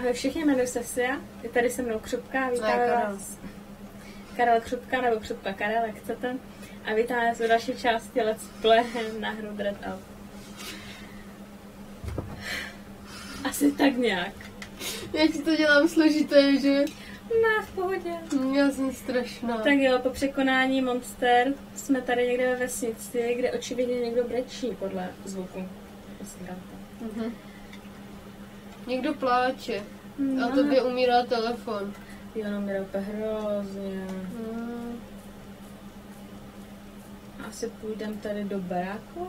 Ahoj všichni, jmenuji se Sia, je tady se mnou Křupka, vítáme vás. Karel Křupka nebo Křupka Karel, jak chcete. A vítáme vás v další části Let's Play na hru Dread Out. Asi tak nějak. Já ti to dělám složité, že? Ne, v pohodě. Já jsem strašná. Tak jo, po překonání monster jsme tady někde ve vesnici, kde očividně někdo brečí podle zvuku. Někdo pláče. A tobě umírá telefon. Jo, no umírá úplně hrozně. Asi půjdem tady do baráku.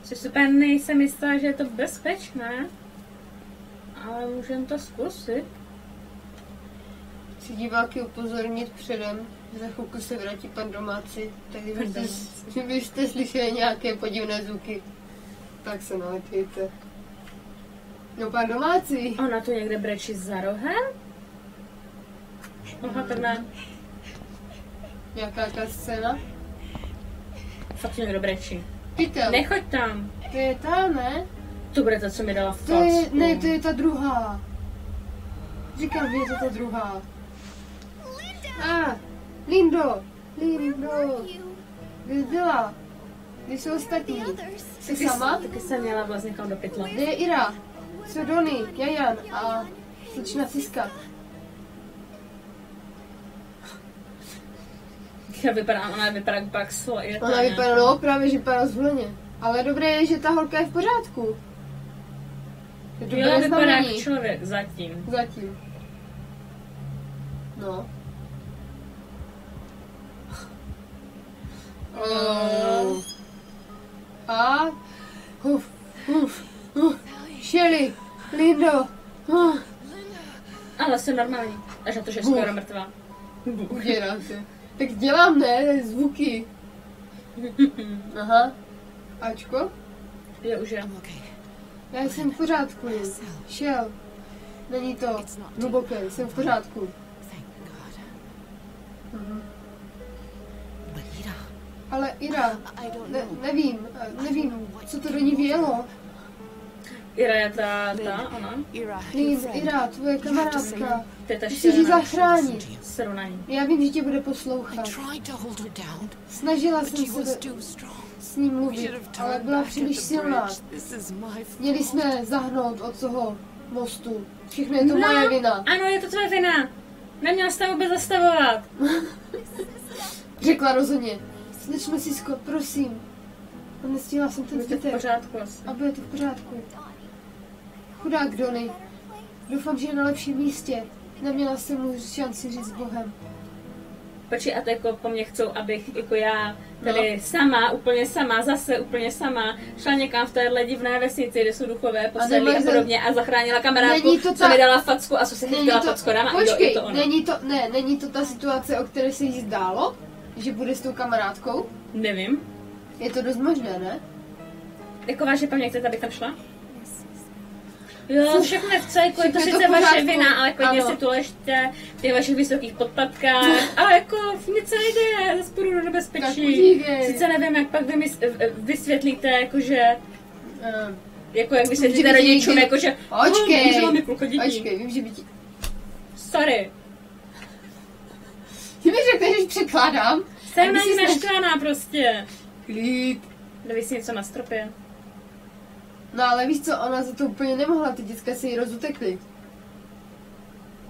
Si super nejsem jistá, že je to bezpečné. Ale můžeme to zkusit. Chci diváky upozornit předem. Za chvilku se vrátí pan domácí. Tak kdybyste slyšeli nějaké podivné zvuky, tak se nalepíte. No pan domácí. Ona tu někde brečí za rohem? Opatrné. Nějaká ta scéna? Fakt někdo brečí. Pytel. Nechoď tam. To je ta, ne? To bude to, co mi dala v To je, ne, to je ta druhá. Říkám, že je to ta druhá. Lindo. Kde jsi byla? Kde jsou ostatní? Jsi sama? Taky jsem měla vlastně někam do pytle. Kde je Ira? Jsou Donny, Jajan a slečna Siska. Ona vypadá jak Baxl. Ona vypadá, no právě, že vypadá zvoleně. Ale dobré je, že ta holka je v pořádku. Je to jo, vypadá jak člověk, zatím. No. A Shelly, Lindo. Ale jsem normální. Až na to, že je skoro mrtvá. Udělám se. Tak dělám, ne? Zvuky. Aha. Ačko? Jo, už je. Já jsem v pořádku. Šel. Není to hluboké, jsem v pořádku. Ale Ira, nevím, co to do ní vělo. Ira je ona? Ira, tvoje kamarádka. Chci ji zachránit. Srovnaní. Já vím, že tě bude poslouchat. Snažila jsem se s ním mluvit, ale byla příliš silná. Měli jsme zahnout od toho mostu. Všechno je to moje vina. Ano, je to tvoje vina. Neměla jsi tam vůbec zastavovat. Řekla rozhodně. Slečme Sisko, prosím. A nestihla jsem ten zbytek. Bude to v pořádku asi. A bude to v pořádku. Chudák Donny. Doufám, že je na lepším místě. Neměla jsem mu šanci říct s Bohem. Počkej, a to jako po mně chcou, abych jako já tady sama, úplně sama, šla někam v téhle divné vesnici, kde jsou duchové, posedlí a podobně a zachránila kamarádku, co mi dala facku a co se chytila facku rama. Počkej, není to ta situace, o které se jí zdálo? Že bude s tou kamarádkou? Nevím. Je to dost možné, ne? Jako vážně po mně chcete, abych tam šla? Jo, všechno nechce, jako je to sice vaše vina, ale klidně si tu ležte v těch vašich vysokých podpatkách. A jako nic se nejde, zase půjdu do nebezpečí. Sice nevím, jak pak vysvětlíte, jakože... Jako jak vysvětlíte rodičům, jakože... Počkej, vím, že by ti... Sorry. Ty mi řekneš, že překládám. Jsem na ní naštvaná prostě. Klid. Nevíš si něco na stropě. No ale víš co, ona za to úplně nemohla, ty děcka se jí rozutekly.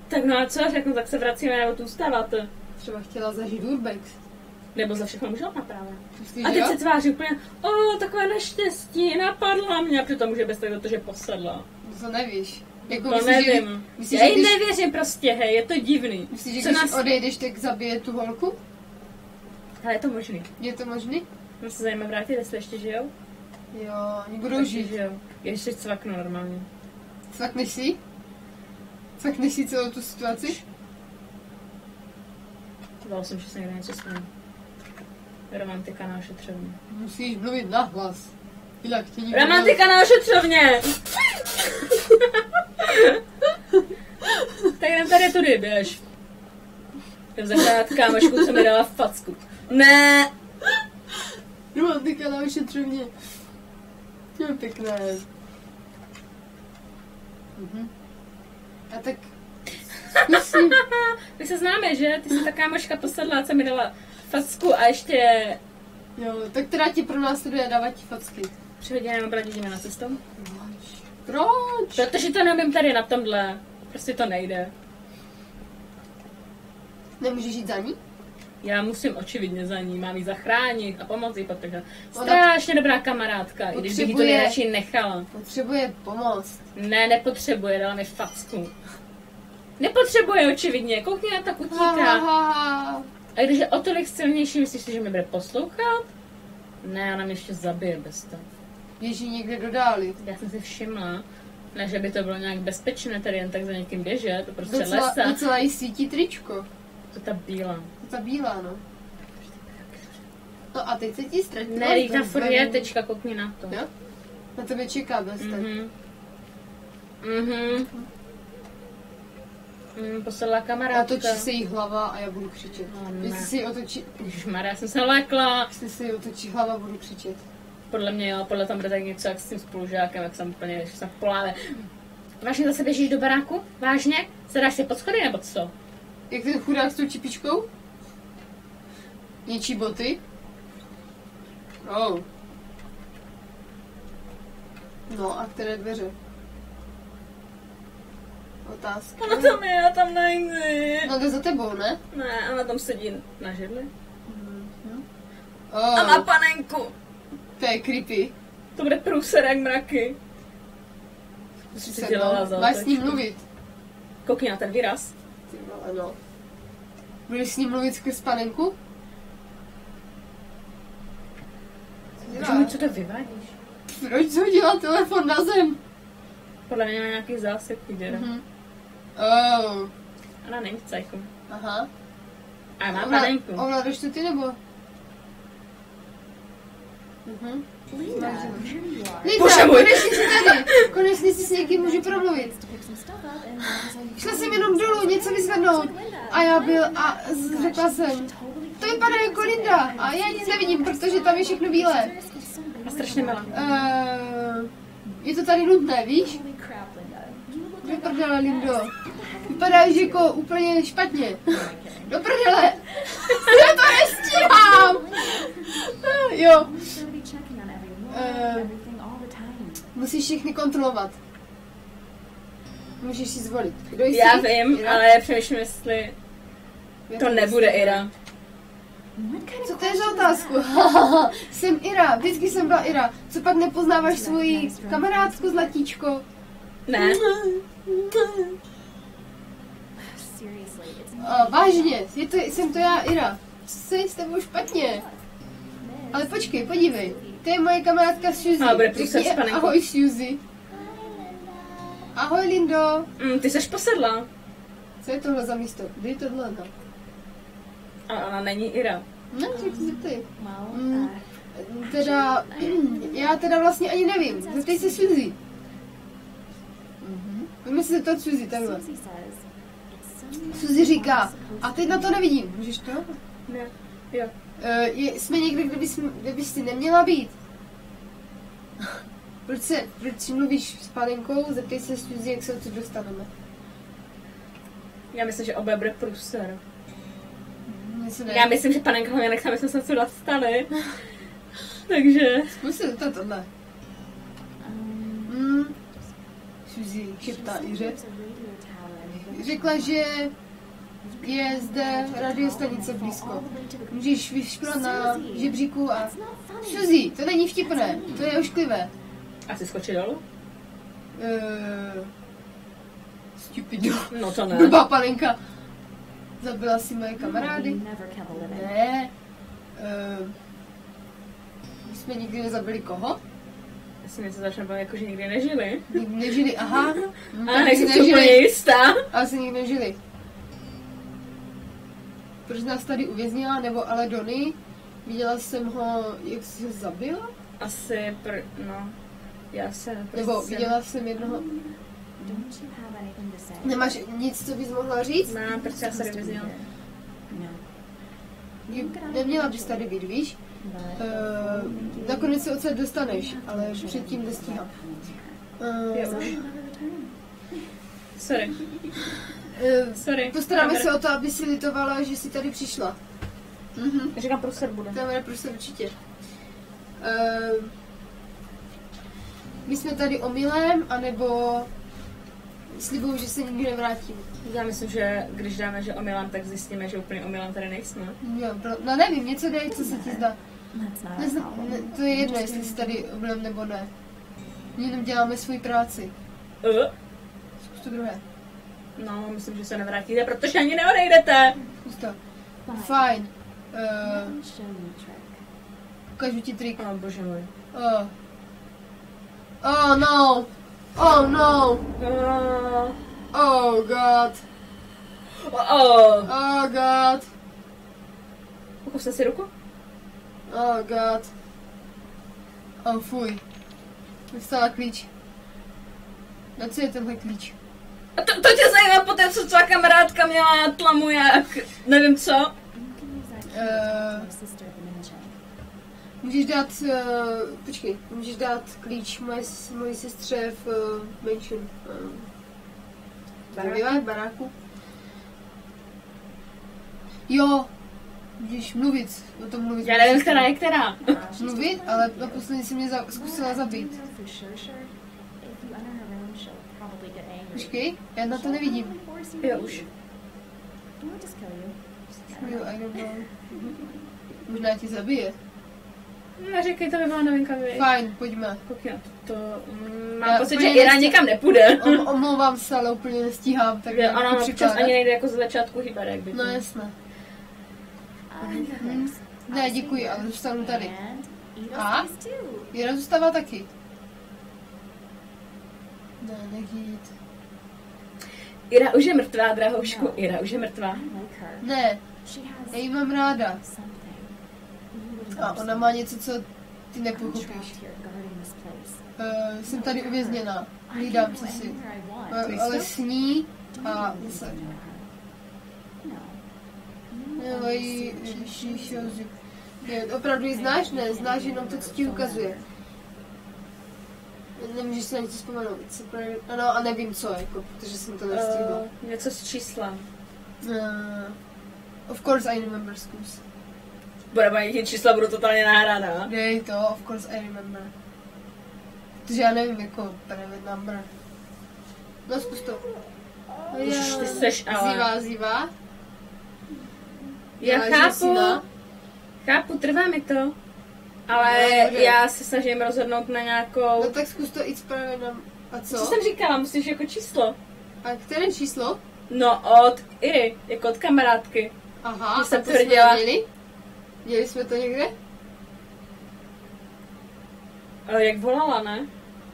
Tak no a co řeknu, tak se vracíme nebo tu ustáváte. Třeba chtěla zažít urbex. Nebo za všechno můžela napravit. Myslíš, a teď se tváří úplně, takové neštěstí, napadla mě, a přitom může bez toho, že posedla. To nevíš. Jako to nevím. Já jí nevěřím prostě, hej, je to divný. Myslíš, že když odejdeš, tak zabije tu holku? Ale je to možný. Je to možný? Můžu se zajímat vrátit, jestli ještě žijou? Jo, oni budou žít. Žijou. Ještě cvaknu normálně. Cvakneš si? Cvakneš si celou tu situaci? Dala jsem, že se někde něco svým. Romantika na ošetřovně. Musíš mluvit nahlas. Jinak tě nikdo... Romantika na ošetřovně! Tak jdem tady tudy, běž. Jdem zachránit kámošku, co mi dala facku. Ne! Romantika na ošetřovně. To je pěkné. A tak... My se známe, že? Ty jsi taká moška posadla, co mi dala facku a ještě... Jo, tak teda ti pro nás a dávat ti facky. Přihodíme nebo jdeme na cestu? Proč? Protože to neumím tady na tomhle. Prostě to nejde. Nemůžeš jít za ní? Já musím očividně za ní, mám jí zachránit a pomoci, protože strašně dobrá kamarádka, i když bych jí to nejradši nechala. Potřebuje pomoc. Ne, nepotřebuje, dala mi facku. Nepotřebuje očividně, koukni na ta kutíka. A když je o tolik silnější, myslíš si, že mě bude poslouchat? Ne, ona mě ještě zabije bez toho. Běží někde do dály. Já jsem si všimla, ne, že by to bylo nějak bezpečné tady jen tak za někým běžet, to prostě lesa. Docela jí svítí tričko. To ta bílá. To ta bílá, no. No a teď se ti ztratila. Ne, tam furt je, tečka, koukni na to. Jo? Na tebe čeká bez Posadla kamarádka. Otočí se jí hlava a já budu křičet. Jestli se jí otočí... Ježišmarja, já jsem se lékla. Jestli se jí otočí hlava, budu křičet. Podle mě jo, podle tam bude tak něco jak s tím spolužákem, jak jsem úplně, že jsem v poláve. Vážně zase běžíš do baráku? Vážně? Zadáš si pod schody nebo co? Jak ten chudák s tou čipičkou? Ničí boty? Oh. No a které dveře? Otázka. Ona tam je, já tam nejde. No jde za tebou, ne? Ne, ona tam sedí na židli. Oh. A má panenku. To je creepy. To bude průser jak mraky. Máš s ním mluvit. Koukni na ten výraz. Ano. Budeš s ním mluvit skrz panenku? Co to vyvádíš? Proč hodila telefon na zem? Podle mě má nějaký zásek, děda. Oh. Ona není v cajku. Aha. A má panenku. Ovládáš to ty nebo? Linda, konečně jsi tady. Konečně si s někým můžu promluvit. Šla jsem jenom dolů něco vyzvednout. A já řekla jsem, to vypadá jako Linda. A já nic nevidím, protože tam je všechno bílé. A strašně milá. Je to tady nutné, víš? Do prdele, Lindo. Vypadáš jako úplně špatně. Do prdele. Já to nestíhám. Jo. Musíš všechny kontrolovat. Můžeš si zvolit. Kdo jsi? Já vím, Ira? Ale přemýšlím, jestli to nebude Ira. Co to je za otázku? Jsem Ira, vždycky jsem byla Ira. Co pak nepoznáváš svoji kamarádku Zlatíčko? Ne. Vážně, jsem to já, Ira. Co je s tebou špatně? Ale počkej, podívej. To je moje kamarádka Suzy. Ahoj Suzy. Ahoj Lindo. Ty seš posedla. Co je tohle za místo? Dej tohle, no. A ona není Ira. Ne, řekni se ty. Já teda vlastně ani nevím. Zeptej se Suzy. Pojďme se zeptat Suzy, takhle. Suzy říká, a teď na to nevidím. Můžeš to? Ne, jo. Jsme někde, kde bys si neměla být. Proč mluvíš s panenkou? Zeptej se Suzy, jak se odsud dostaneme. Já myslím, že oba bude průser. Já myslím, že panenka ho nechce, aby jsme se odsud dostali. Takže... Zkusil to tohle. Suzy šeptá Iře. Řekla, že je zde radiostanice blízko. Můžeš vyšplat na žebříku a... Suzy, to není vtipné, to je ošklivé. Asi skočit dolů? Stupido. No to ne. Blbá panenka. Zabila si moje kamarády? Ne. My jsme nikdy nezabili koho? Asi něco začne bavit, jako že nikdy nežili. Nikdy nežili, aha. Ale nejsi to úplně jistá. Ale se nikdy nežili. Proč nás tady uvěznila, nebo ale Donny? Viděla jsem ho, jak jsi ho zabila? Asi, no. Já se... Nebo viděla jsem jednoho... Nemáš nic, co bys mohla říct? Mám, protože já se nevyzněla. Neměla bys tady být, víš? Nakonec se odsaď dostaneš, ale předtím nestíhám. Sorry. Postaráme se o to, aby si litovala, že jsi tady přišla. Říkám, prostor bude. Tam bude prostor určitě. My jsme tady omylem, anebo slibuju, že se nikdy nevrátím. Já myslím, že když dáme, že omylem, tak zjistíme, že úplně omylem tady nejsme. Jo, no nevím, něco dej, co se ti zdá. To je jedno, jestli jsi tady omylem nebo ne. Jenom děláme svou práci. Zkus to druhé. No, myslím, že se nevrátíte, protože ani neodejdete. Zkus to. Fajn. Ukážu ti trik. Oh, bože můj. Oh no. Oh no. Oh god. Oh god. Pokusne si ruku? Oh god. Oh fuj. Dostala klíč. Na co je tenhle klíč? A to tě zajímá po té, co tvá kamarádka měla tlamu jak, nevím co? Můžeš dát, počkej, můžeš dát klíč mojí sestře v menším baráku. Jo, můžeš mluvit, o tom mluvit. Já nevím, která je která. Mluvit, ale naposledy si mě zkusila zabít. Počkej, já na to nevidím. Jo, už. Jo, I don't know. Možná tě zabije. Neříkej, to by byla novinka, vy. Fajn, pojďme. To mám pocit, že Ira nikam nepůjde. Omlouvám se, ale úplně nestíhám. Tak ona občas ani nejde jako z začátku hýbat, jak by to. No jasné. Ne, děkuji, ale zůstanu tady. A? Ira zůstává taky. Ne, nejít. Ira už je mrtvá, drahoušku. Ira už je mrtvá. Ne, já ji mám ráda. A ona má něco, co ty nepochopíš. Jsem tady uvězněná. Hlídám co si. Ale sní a se. Opravdu ji znáš? Ne, znáš jenom to, co ti ukazuje. Nemůžeš si na něco vzpomenout. Ano, a nevím co, jako, protože jsem to nestihl. Něco s číslem. Of course I remember, zkus. Ti čísla budou totálně nahrána. Dej to, of course I remember. Protože já nevím, jako private number. No, zkus to. Už ty seš, ale... Zívá. Já chápu, trvá mi to. Ale já se snažím rozhodnout na nějakou... No tak zkus to jít private. A co? Co jsem říkala, musíš jako číslo. A které číslo? No od Iry, jako od kamarádky. Aha, a jsem to jsme měli? Měli jsme to někde? Jak volala, ne?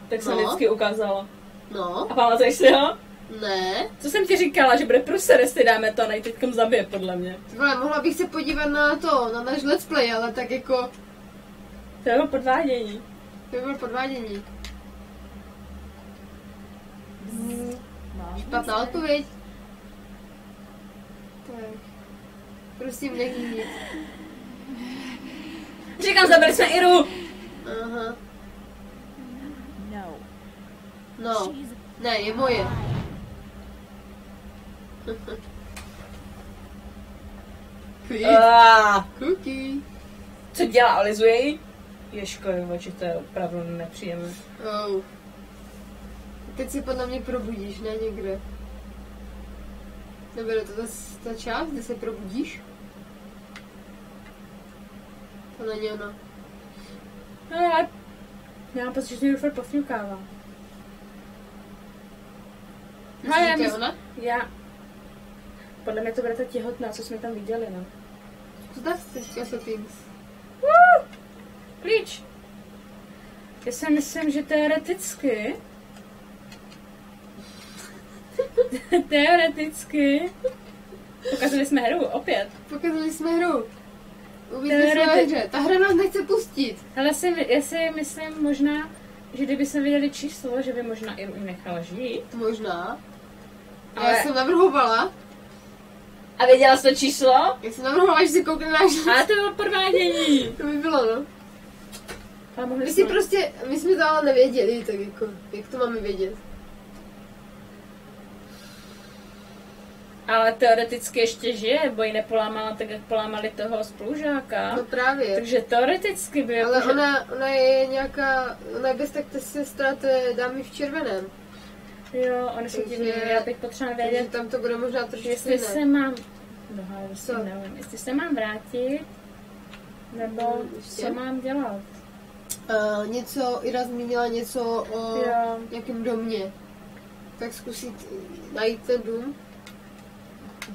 Tak jsem vždycky ukázala. No. A pamatuješ si ho? Ne. Co jsem ti říkala, že bude průser, jestli dáme to, nej teďkom zabije, podle mě. Vole, mohla bych se podívat na to, na náš let's play, ale tak jako... To bylo podvádění. Špatná odpověď. Tak. Prosím, nehýt. Říkám, zabili jsme Iru! Aha. No. Ne, je moje. Cookie. Co dělá, lizuje ji? Ježko, že to je opravdu nepříjemné. Oh. Teď si podle mě probudíš, ne někde. Nebude to ta část, kde se probudíš? To není ono. No, ale já mám pocit, že mě furt pofňukává. Myslíš, že ona? Já. Podle mě to bude ta těhotná, co jsme tam viděli, no. Co to je settings? Klíč. Já si myslím, že teoreticky... Pokazali jsme hru, opět. Uvidíme se na hře. Ta hra nás nechce pustit. Ale já si myslím možná, že kdyby jsme viděli číslo, že by možná i nechala žít. Možná. Ale... Já jsem navrhovala. A věděla jsi to číslo? Já jsem navrhla, že si koukne náš. Ale to bylo podvádění. To by bylo, no. My jsme to ale nevěděli, tak jako, jak to máme vědět? Ale teoreticky ještě žije, bo ji nepolámala tak, jak polámali toho spolužáka. No právě. Takže teoreticky by... Ale jako, ona je nějaká, ona je bez tak sestra té dámy v červeném. Jo, oni se divili, já bych potřeba vědět. Tam to bude možná trošku jestli jiné. se mám... nevím, jestli se mám vrátit, nebo co mám dělat. Něco, Ira zmínila něco o nějakém domě. Tak zkusit najít ten dům.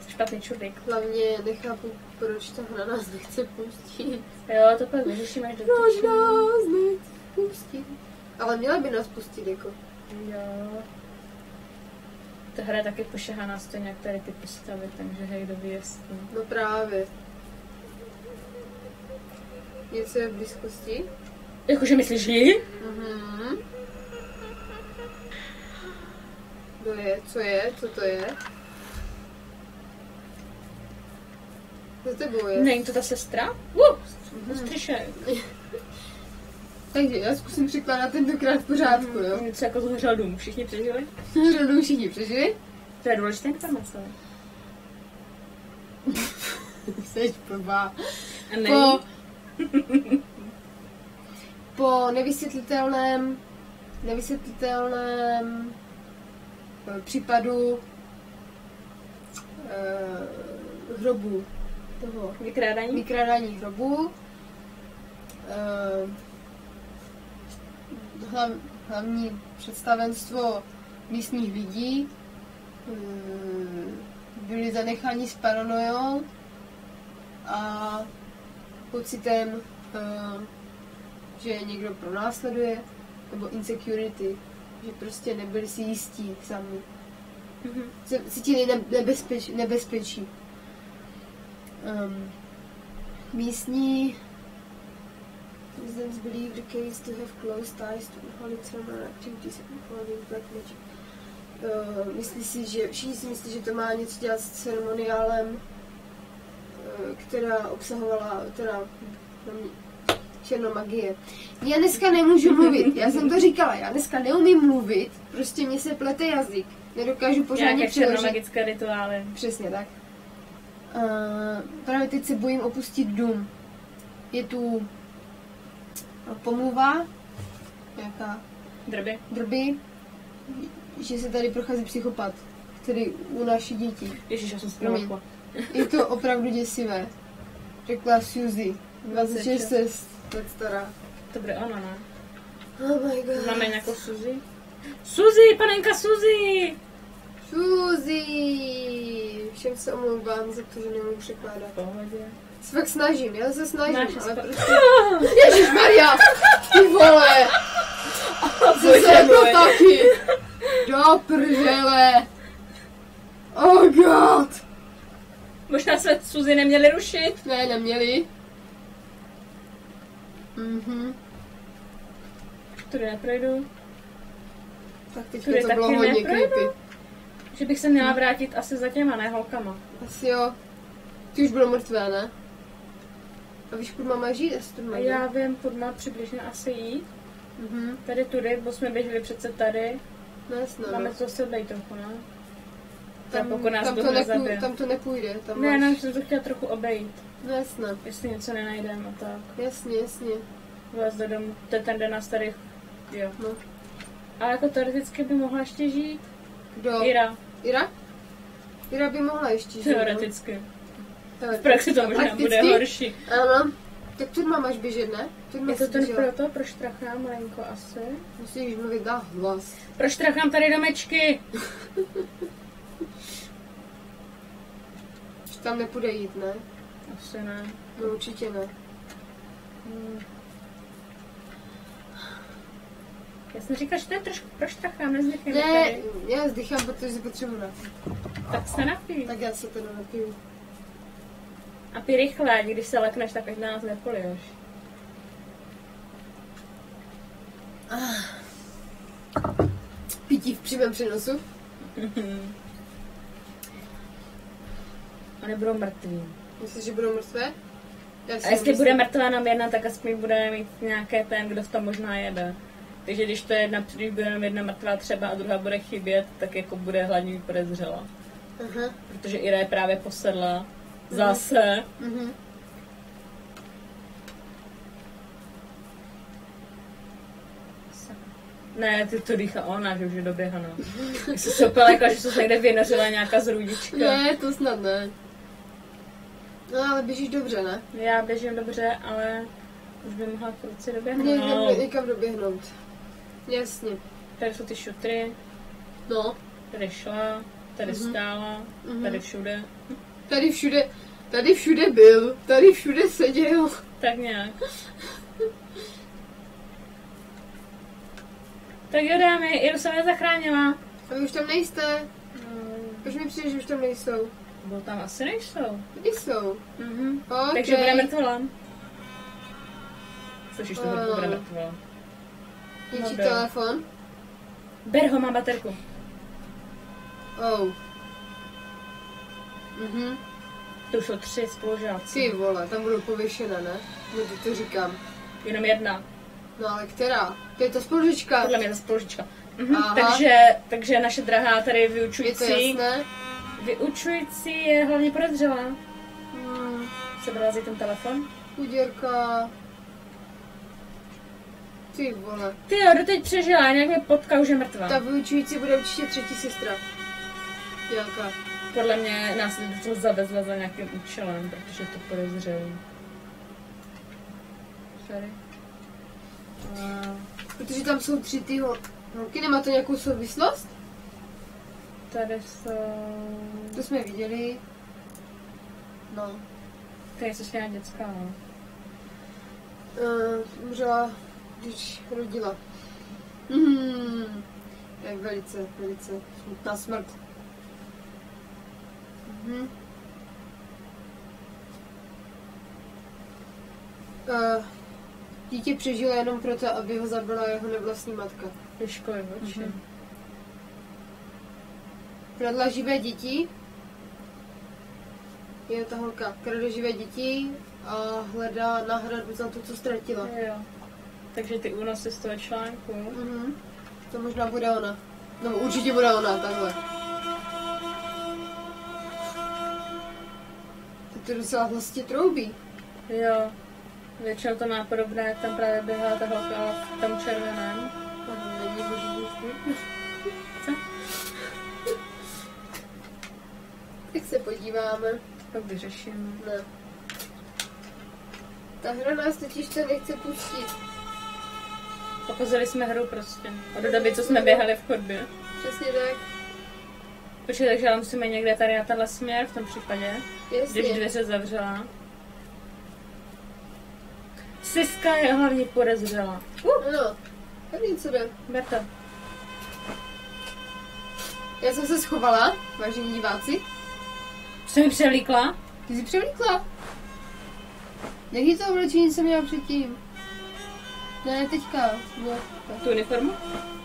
Špatný člověk. Hlavně nechápu, proč ta hra nás nechce pustit. Jo, to pak vyřešíme až do Proč nás nechce pustit? Ale měla by nás pustit, jako. Jo. Ta hra je taky pošahaná stejně jak tady ty postavy, takže hej, kdo ví jestli. No právě. Něco je v blízkosti? Jakože myslíš jí? Mhm. Kdo je? Co je? Co to je? Za tebou je. Není to ta sestra? Střišek. Takže já zkusím překládat tentokrát v pořádku, jo? Něco jako zhořel dům. Všichni přežili? Zhořel dům, všichni přežili? To je důležitá informace. Jseš blbá. Po nevysvětlitelném případu hrobu toho vykrádání hrobu hlavní představenstvo místních lidí byli zanecháni s paranojou a pocitem, že je někdo pronásleduje, nebo insecurity, že prostě nebyli si jistí sami. Cítili nebezpečí. Místní residents believe the case to have close ties to holy ceremonial activities involving black magic. Všichni si myslí, že to má něco dělat s ceremoniálem, která obsahovala černomagie. Já dneska nemůžu mluvit, já jsem to říkala, já dneska neumím mluvit, prostě mě se plete jazyk, nedokážu pořádně přeložit. Černomagické rituály. Přesně tak. Právě teď se bojím opustit dům. Je tu pomluva, nějaká drby, že se tady prochází psychopat, který unáší děti. Ježiš, já jsem zpromokla. Je to opravdu děsivé, řekla Suzy, 26 let stará. To bude ona, ne? Oh my god. Máme nějakou Suzy? Suzy, panenka Suzy! Suzy! Všem se omlouvám za to, že nemůžu překládat. Pohodě. Se fakt snažím, já se snažím, ale prostě... Ježišmarja! Ty vole! Zase to taky! Do prdele! Oh god! Možná se Suzy neměli rušit? Ne, neměli. Tudy neprojdu. Tak teďka to bylo hodně creepy. Že bych se měla vrátit asi za těma, ne holkama. Asi jo. Ty už bylo mrtvé, ne? A víš, kud má žít? Já vím, kud má přibližně asi jít. Tady tudy, bo jsme běželi přece tady. No jasně. Máme to zase obejít trochu, ne? Tam to nepůjde. Tam ne, máš... jsem to chtěla trochu obejít. No jasně. Jestli něco nenajdeme a tak. Jasně. Vás do domu, ten den nás tady, jo. No. Ale jako teoreticky by mohla ještě žít. Kdo? Ira? Ira by mohla ještě žít. Teoreticky. V praxi to možná bude horší. Ano. Tak tu máš běžet, ne? Je to ten proto, proštrachám malinko asi. Musíš mluvit na hlas. Proštrachám tady domečky. Tam nepůjde jít, ne? Asi ne. No určitě ne. Já jsem říkala, že to je trošku proštrachám, nezdychám. Ne, já zdychám, protože si potřebuji napít. Tak se napij. Tak já se to napiju. A pij rychle, když se lekneš, tak ať na nás nepoliješ. Pití v přímém přenosu. A nebudou mrtví. Myslíš, že budou mrtvé? A jestli bude mrtvá nám jedna, tak aspoň bude mít nějaké ten, kdo v tom možná jede. Takže když to je jedna, když bude jenom jedna mrtvá třeba a druhá bude chybět, tak jako bude hladně podezřela. Protože Ira je právě posedla. Zase. Ne, ty to dýchá ona, že už je doběhaná. Jsi se úplně lekla, že se někde vynořila nějaká zrůdička. Ne, to snad ne. No ale běžíš dobře, ne? Já běžím dobře, ale už by mohla chvíli doběhnout. Někam doběhnout. Jasně. Tady jsou ty šutry. No. Tady šla, tady stála, tady všude. Tady všude byl, tady všude seděl. Tak nějak. Tak jo, dámy, Iru jsem je zachránila. A vy už tam nejste? Proč mi přijde, že už tam nejsou? Bo tam asi nejsou. Kde jsou? Okay. Takže bude mrtvola. Slyšíš, to bude mrtvola. Je ti telefon? Ber ho, má baterku. Oh. To už jsou 3 spolužáci. Ty vole, tam budou pověšena, ne? No to říkám. Jenom jedna. No ale která? To je ta spolužička. Podle mě je ta spolužička. Takže naše drahá tady vyučující. Je to jasné? Vyučující je hlavně podezřelá. Sebrala si ten telefon. Uděrka. Ty vole. Ty jo, doteď přežila, nějak mě potka, už je mrtvá. Ta vyučující bude určitě třetí sestra. Jaká? Podle mě nás to zavezla za nějakým účelem, protože to podezřelý. Sorry. Protože tam jsou 3 ty holky, nemá to nějakou souvislost? Tady jsou... To jsme viděli. No. Tady jsou nějaká dětská, no. Umřela, když rodila. Tak velice smutná smrt. Dítě přežilo jenom proto, aby ho zabila jeho nevlastní matka. Do školy, oči. Kradla živé děti. Je ta holka. Krade živé děti a hledá náhradu za to, co ztratila. Jo. Takže ty únosy z toho článku. To možná bude ona. No určitě bude ona, takhle. To docela vlastně troubí. Jo. Většinou to má podobné, jak tam právě běhá ta holka v tom červeném. Není boží. Co? Tak se podíváme. Pak vyřešíme. Ne. Ta hra nás totiž to nechce pustit. Pokazali jsme hru prostě. Od doby, co jsme běhali v chodbě. Přesně tak. Počkej, takže já musíme někde tady na tenhle směr v tom případě. Jasně. Když dveře zavřela. Siska je hlavně podezřela. Ano. Tak něco jde. Ber to. Já jsem se schovala, vážení diváci. Jsi mi převlíkla? Ty jsi převlíkla? Jaký to oblečení jsem měla předtím? Ne, teďka. No, tu uniformu?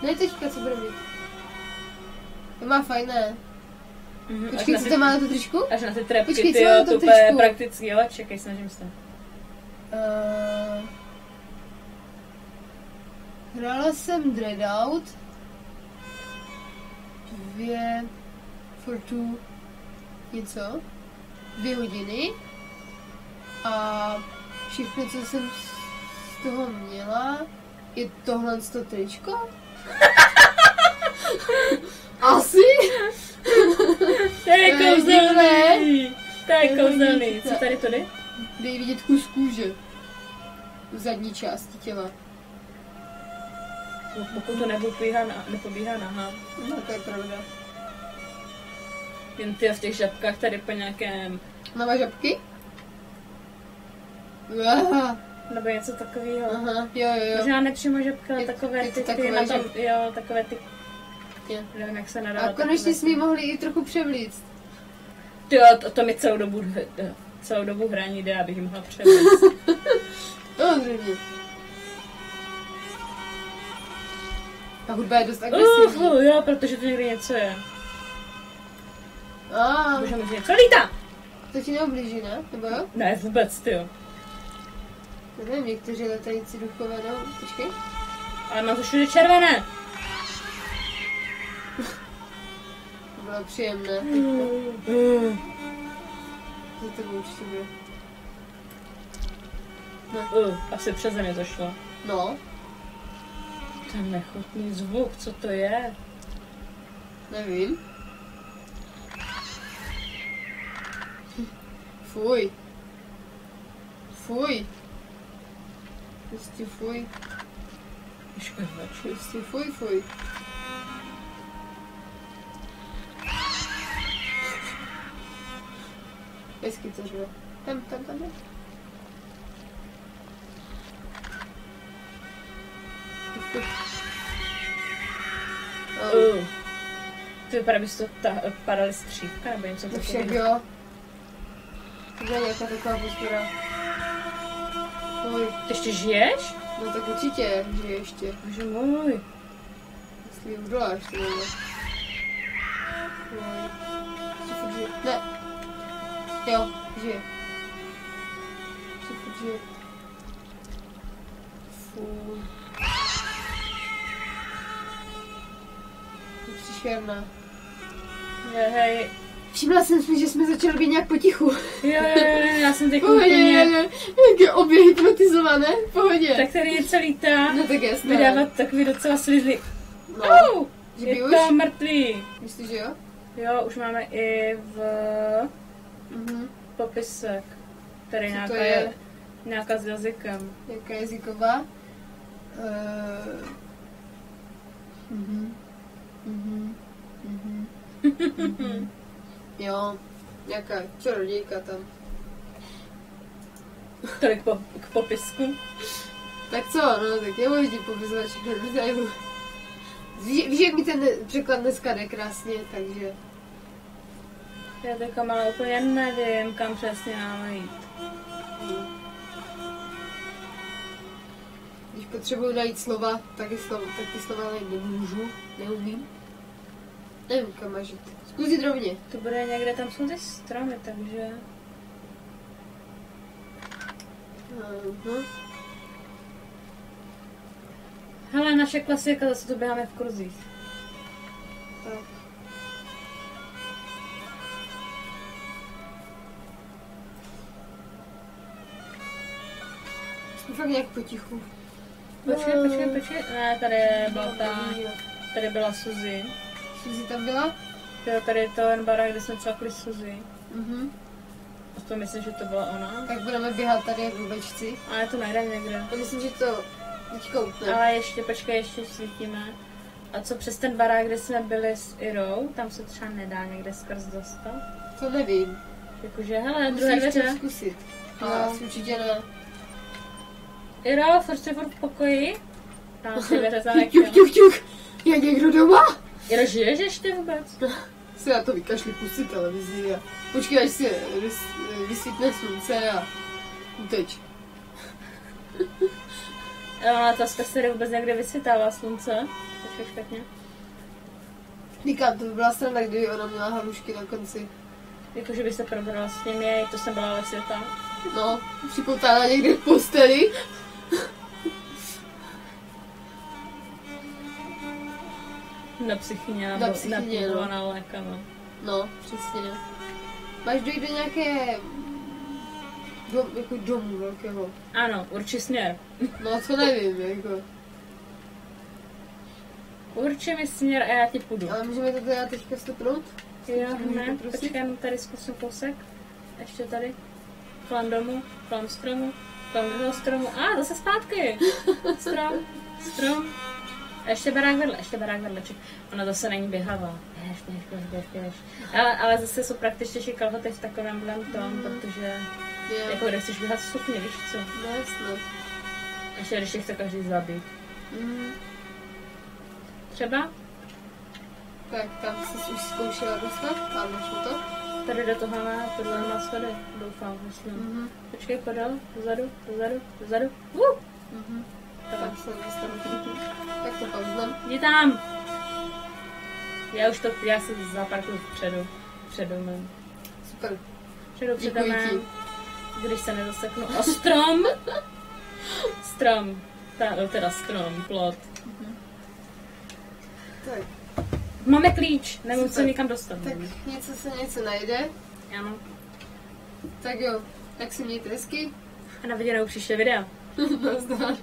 Ne, teďka, co bude mít. To má fajn, ne? Počkej, co ty... to má na tu tričku? Až na ty trepky, Počkej, ty jo, to je praktický, jo, čekej, snažím se. Hrála jsem Dreadout 2 hodiny a všechno, co jsem z toho měla, je tohle z toho tričko? Asi? To je kouzelný! To je kouzelný. Co tady to jde? Dej vidět kus kůže. V zadní části těla. Pokud to nepobíhá nahá. No, to je pravda. Jen ty v těch žabkách tady po nějakém... Máme žabky? Nebo něco takového. Aha, jo. Možná nepřímo žabka, ale takové ty na tom, jo, takové ty... Nevím, jak se nadává. A konečně jsme mohli i trochu převlíct. Jo, to mi celou dobu hraní jde, abych ji mohla převlíct. Samozřejmě. Ta hudba je dost agresivní. Jo, protože to někdy něco je. Můžeme něco lítá! To ti neublíží, ne? Nebo jo? Ne, vůbec, ty jo. Nevím, někteří letající duchové, no. Počkej. Ale mám to všude červené. To bylo příjemné. Za tebou určitě bude. Asi přeze mě to šlo. No. Ten nechutný zvuk, co to je? Nevím. Fuj. Fuj. Prostě fuj. Prostě fuj, fuj. Hezky to žilo. Tam. To vypadá, bys to padaly střívka, nebo něco takového. Však jo. To je nějaká taková postura. Ty ještě žiješ? No tak určitě, žije ještě. Bože můj. Jestli udoláš, to nebo. Ne. Jo, žije. Žije. Fuj. To je příšerná. Hej. Všimla jsem si, že jsme začali být nějak potichu. Jo, já jsem teď úplně... Jaké obě hypnotizované, v pohodě. Tak tady něco lítá. No tak jasné. Vydávat takový docela slizlý. No. Je to mrtvý. Myslíš, že jo? Jo, už máme i v popisek. Tady nějaká s jazykem. Jaká jazyková? Jo, nějaká čarodějka tam. Tolik k popisku. Tak co, no tak já můžu ti popisovat všechno detailu. Víš, jak mi ten překlad dneska jde krásně, takže... Já teďka ale úplně nevím, kam přesně máme jít. Když potřebuji najít slova, tak ty slova najít neumím. Nevím, kam máš jít. Zkus jít rovně. To bude někde, tam jsou ty stromy, takže... Hele, naše klasika, zase to běháme v kruzích. Tak. Jsme fakt nějak potichu. Počkej. Ne, tady byla Suzy. Suzy tam byla? Jo, tady je ten barák, kde jsme cvakli Suzy. To myslím, že to byla ona. Tak budeme běhat tady jak blbečci. Ale to najde někde. Já myslím, že to teďka utne. Ale ještě svítíme. A co přes ten barák, kde jsme byli s Irou, tam se třeba nedá někde skrz dostat? To nevím. Jakože, hele, druhé dveře. Musíš to zkusit. No, určitě ne. Iro, furt jsi v pokoji? Tam si dveře Ťuk. Je někdo doma? Iro, žiješ ještě vůbec? Se na to vykašli, pustit televizi a počkej, až se vysvítne slunce a uteč. Ale ta zkaz vůbec někde vysvětává slunce. Počkej špatně. Říkám, to by byla strana, kdyby ona měla halušky na konci. Jakože by se probrala s nimi, to jsem byla ale světa. No, připotána někde v posteli. Na psychině, no. Na léka, no. No, přesně. Máš dojít do nějaké domu velkého. Ano, určitě směr. No, to nevím, jako. Urči mi směr a já ti půjdu. Ale můžeme to teda teďka stopnout? Jo, ne, počkám, tady zkusím kousek. Ještě tady. Kolem domu, kolem stromu, kolem druhého stromu. Zase zpátky. Strom. A ještě barák vedle. Ona zase není běhavá. Běž. Ale zase jsou praktičtější kalhoty v takovém tom, protože jako kde chceš běhat stupně, víš co? No jasně. Ještě když tě chce každý zabít. Třeba? Tak tam jsi už zkoušela dostat? Tam máš to? Tady do toho má schody, doufám, myslím. Počkej, podal, dozadu. Tam se dostanu. Tak to pauznám. Jdi tam! Já si zaparkuju před domem. Super. Předu přidáme, když se nezaseknu. A strom! Strom. Teda strom, plot. Tak. Máme klíč, nemůžu se nikam dostat. Tak něco najde. Ano. Tak jo, tak si mějte hezky. A na viděnou příště videa. Nazdar.